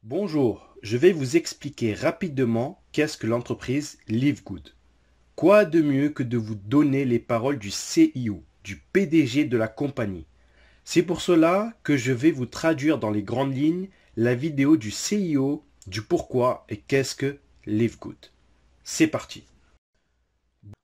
Bonjour, je vais vous expliquer rapidement qu'est-ce que l'entreprise Live Good. Quoi de mieux que de vous donner les paroles du CIO, du PDG de la compagnie. C'est pour cela que je vais vous traduire dans les grandes lignes la vidéo du CIO, du pourquoi et qu'est-ce que Live Good. C'est parti.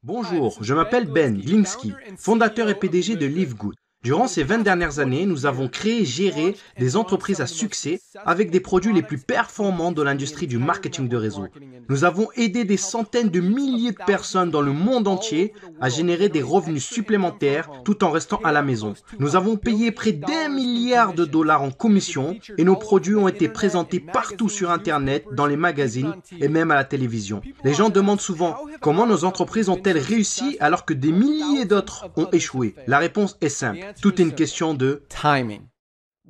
Bonjour, je m'appelle Ben Glinsky, fondateur et PDG de Live Good. Durant ces 20 dernières années, nous avons créé et géré des entreprises à succès avec des produits les plus performants de l'industrie du marketing de réseau. Nous avons aidé des centaines de milliers de personnes dans le monde entier à générer des revenus supplémentaires tout en restant à la maison. Nous avons payé près d'1 milliard de dollars en commission et nos produits ont été présentés partout sur Internet, dans les magazines et même à la télévision. Les gens demandent souvent comment nos entreprises ont-elles réussi alors que des milliers d'autres ont échoué. La réponse est simple. Tout est une question de timing.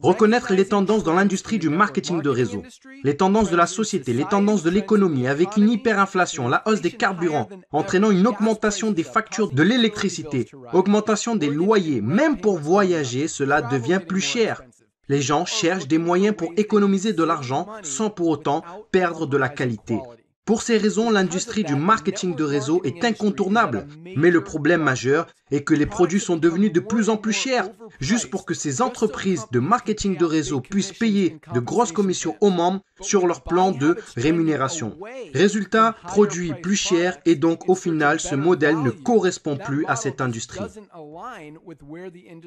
Reconnaître les tendances dans l'industrie du marketing de réseau, les tendances de la société, les tendances de l'économie avec une hyperinflation, la hausse des carburants, entraînant une augmentation des factures de l'électricité, augmentation des loyers, même pour voyager, cela devient plus cher. Les gens cherchent des moyens pour économiser de l'argent sans pour autant perdre de la qualité. Pour ces raisons, l'industrie du marketing de réseau est incontournable. Mais le problème majeur est que les produits sont devenus de plus en plus chers. Juste pour que ces entreprises de marketing de réseau puissent payer de grosses commissions aux membres sur leur plan de rémunération. Résultat, produits plus chers et donc au final, ce modèle ne correspond plus à cette industrie.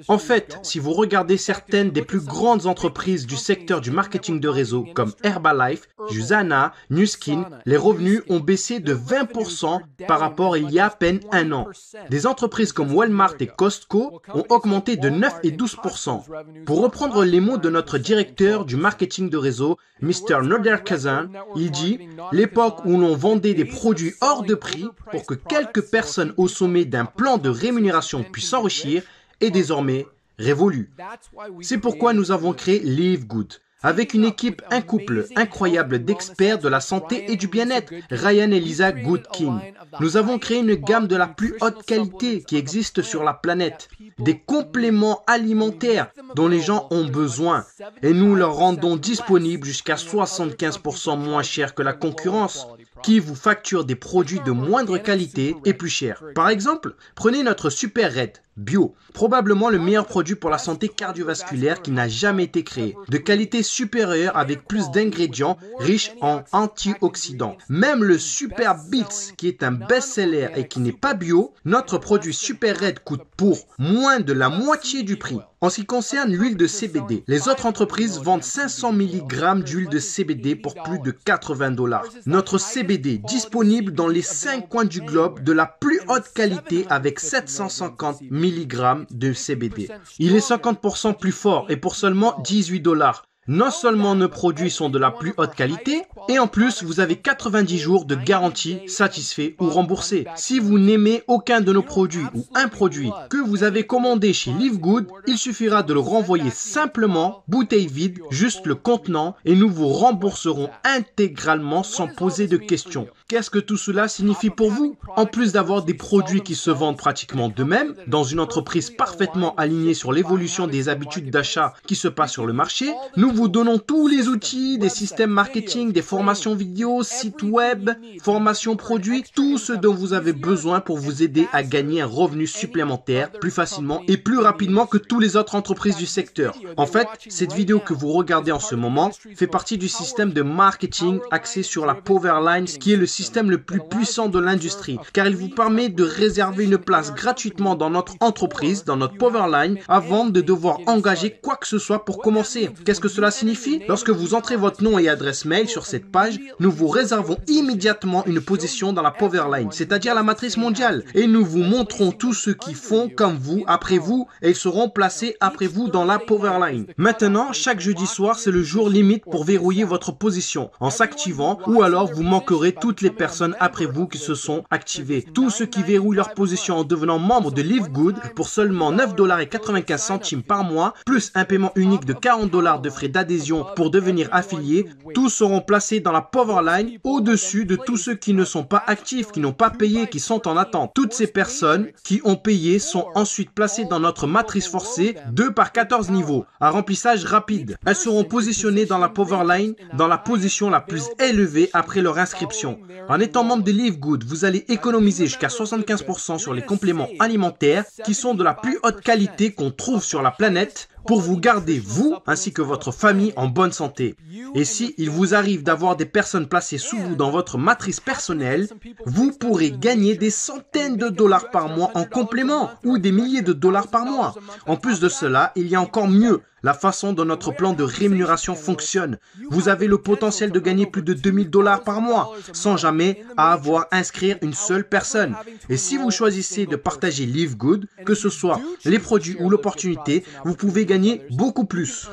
En fait, si vous regardez certaines des plus grandes entreprises du secteur du marketing de réseau comme Herbalife, Usana, Nu Skin, les revenus ont baissé de 20% par rapport à il y a à peine un an. Des entreprises comme Walmart et Costco ont augmenté de 9 et 12%. Pour reprendre les mots de notre directeur du marketing de réseau, Mr. Noderkazan, il dit « L'époque où l'on vendait des produits hors de prix pour que quelques personnes au sommet d'un plan de rémunération puissent s'enrichir est désormais révolue. » C'est pourquoi nous avons créé Live Good. Avec une équipe, un couple incroyable d'experts de la santé et du bien-être, Ryan et Lisa Goodkin. Nous avons créé une gamme de la plus haute qualité qui existe sur la planète. Des compléments alimentaires dont les gens ont besoin. Et nous leur rendons disponibles jusqu'à 75% moins cher que la concurrence, qui vous facture des produits de moindre qualité et plus chers. Par exemple, prenez notre Super Red Bio, probablement le meilleur produit pour la santé cardiovasculaire qui n'a jamais été créé. De qualité supérieure avec plus d'ingrédients riches en antioxydants. Même le Super Beats, qui est un best-seller et qui n'est pas bio, notre produit Super Red coûte pour moins de la moitié du prix. En ce qui concerne l'huile de CBD, les autres entreprises vendent 500 mg d'huile de CBD pour plus de 80 $. Notre CBD disponible dans les 5 coins du globe de la plus haute qualité avec 750 mg de CBD. Il est 50% plus fort et pour seulement 18 $. Non seulement nos produits sont de la plus haute qualité, et en plus vous avez 90 jours de garantie satisfait ou remboursé. Si vous n'aimez aucun de nos produits ou un produit que vous avez commandé chez Live Good, il suffira de le renvoyer simplement, bouteille vide, juste le contenant, et nous vous rembourserons intégralement sans poser de questions. Qu'est-ce que tout cela signifie pour vous? En plus d'avoir des produits qui se vendent pratiquement d'eux-mêmes, dans une entreprise parfaitement alignée sur l'évolution des habitudes d'achat qui se passent sur le marché, nous vous donnons tous les outils, des systèmes marketing, des formations vidéo, sites web, formations produits, tout ce dont vous avez besoin pour vous aider à gagner un revenu supplémentaire plus facilement et plus rapidement que toutes les autres entreprises du secteur. En fait, cette vidéo que vous regardez en ce moment fait partie du système de marketing axé sur la Powerline, qui est le système le plus puissant de l'industrie, car il vous permet de réserver une place gratuitement dans notre entreprise, dans notre Powerline, avant de devoir engager quoi que ce soit pour commencer. Qu'est-ce que cela signifie? Lorsque vous entrez votre nom et adresse mail sur cette page, nous vous réservons immédiatement une position dans la Powerline, c'est-à-dire la matrice mondiale, et nous vous montrons tous ceux qui font comme vous, après vous, et ils seront placés après vous dans la Powerline. Maintenant, chaque jeudi soir, c'est le jour limite pour verrouiller votre position en s'activant, ou alors vous manquerez toutes les des personnes après vous qui se sont activées. Tous ceux qui verrouillent leur position en devenant membres de Live Good pour seulement $9,95 par mois, plus un paiement unique de $40 de frais d'adhésion pour devenir affiliés, tous seront placés dans la Powerline au-dessus de tous ceux qui ne sont pas actifs, qui n'ont pas payé, qui sont en attente. Toutes ces personnes qui ont payé sont ensuite placées dans notre matrice forcée 2 par 14 niveaux, à remplissage rapide. Elles seront positionnées dans la Powerline dans la position la plus élevée après leur inscription. En étant membre de Live Good, vous allez économiser jusqu'à 75% sur les compléments alimentaires qui sont de la plus haute qualité qu'on trouve sur la planète pour vous garder, vous, ainsi que votre famille, en bonne santé. Et si il vous arrive d'avoir des personnes placées sous vous dans votre matrice personnelle, vous pourrez gagner des centaines de dollars par mois en complément ou des milliers de dollars par mois. En plus de cela, il y a encore mieux. La façon dont notre plan de rémunération fonctionne. Vous avez le potentiel de gagner plus de $2000 par mois sans jamais avoir à inscrire une seule personne. Et si vous choisissez de partager Live Good, que ce soit les produits ou l'opportunité, vous pouvez gagner beaucoup plus.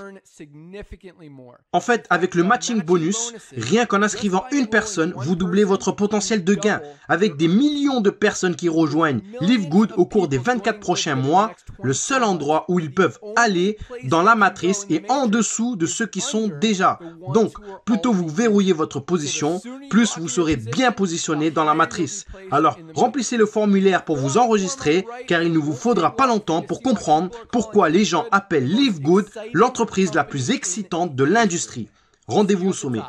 En fait, avec le matching bonus, rien qu'en inscrivant une personne, vous doublez votre potentiel de gain. Avec des millions de personnes qui rejoignent Live Good au cours des 24 prochains mois, le seul endroit où ils peuvent aller dans la matrice est en dessous de ceux qui sont déjà. Donc, plus tôt vous verrouillez votre position, plus vous serez bien positionné dans la matrice. Alors, remplissez le formulaire pour vous enregistrer, car il ne vous faudra pas longtemps pour comprendre pourquoi les gens appellent Live Good l'entreprise la plus excitante de l'industrie. Rendez-vous au sommet.